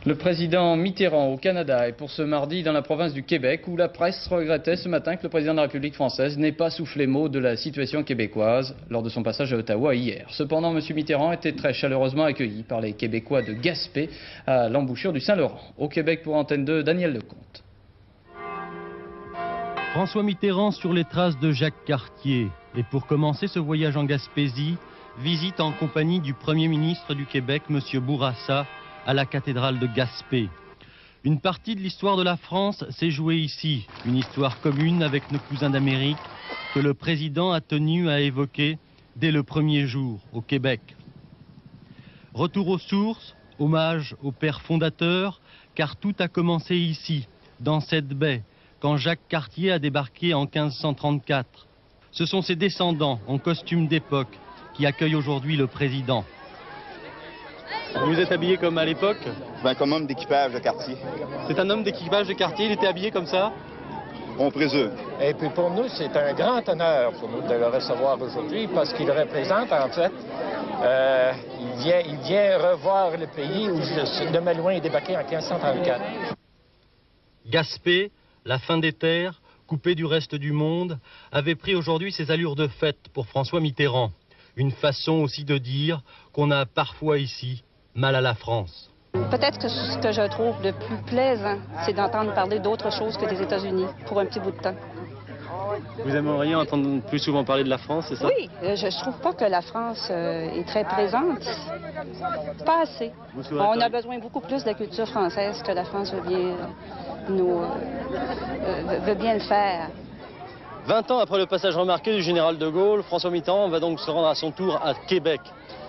Le président Mitterrand au Canada est pour ce mardi dans la province du Québec où la presse regrettait ce matin que le président de la République française n'ait pas soufflé mot de la situation québécoise lors de son passage à Ottawa hier. Cependant, M. Mitterrand était très chaleureusement accueilli par les Québécois de Gaspé à l'embouchure du Saint-Laurent. Au Québec pour Antenne 2, Daniel Lecomte. François Mitterrand sur les traces de Jacques Cartier. Et pour commencer ce voyage en Gaspésie, visite en compagnie du Premier ministre du Québec, M. Bourassa, à la cathédrale de Gaspé. Une partie de l'histoire de la France s'est jouée ici, une histoire commune avec nos cousins d'Amérique que le président a tenu à évoquer dès le premier jour au Québec. Retour aux sources, hommage aux pères fondateurs, car tout a commencé ici, dans cette baie, quand Jacques Cartier a débarqué en 1534. Ce sont ses descendants en costume d'époque qui accueillent aujourd'hui le président. Vous êtes habillé comme à l'époque? Comme homme d'équipage de Cartier. C'est un homme d'équipage de Cartier, il était habillé comme ça? On présume. Et puis pour nous, c'est un grand honneur pour nous de le recevoir aujourd'hui parce qu'il représente en fait, il vient revoir le pays où de Malouin est débarqué en 1534. Gaspé, la fin des terres, coupée du reste du monde, avait pris aujourd'hui ses allures de fête pour François Mitterrand. Une façon aussi de dire qu'on a parfois ici mal à la France. Peut-être que ce que je trouve de plus plaisant, c'est d'entendre parler d'autre chose que des États-Unis pour un petit bout de temps. Vous aimeriez entendre plus souvent parler de la France, c'est ça? Oui, je trouve pas que la France est très présente ici. Pas assez. On a besoin beaucoup plus de la culture française que la France veut bien le faire. 20 ans après le passage remarqué du général de Gaulle, François Mitterrand va donc se rendre à son tour à Québec.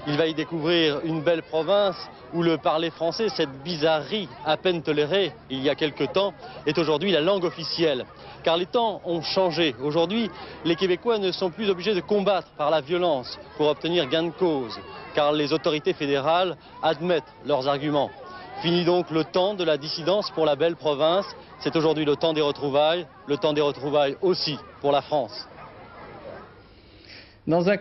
Il va y découvrir une belle province où le parler français, cette bizarrerie à peine tolérée il y a quelque temps, est aujourd'hui la langue officielle. Car les temps ont changé. Aujourd'hui, les Québécois ne sont plus obligés de combattre par la violence pour obtenir gain de cause, car les autorités fédérales admettent leurs arguments. Fini donc le temps de la dissidence pour la belle province. C'est aujourd'hui le temps des retrouvailles aussi pour la France. Dans un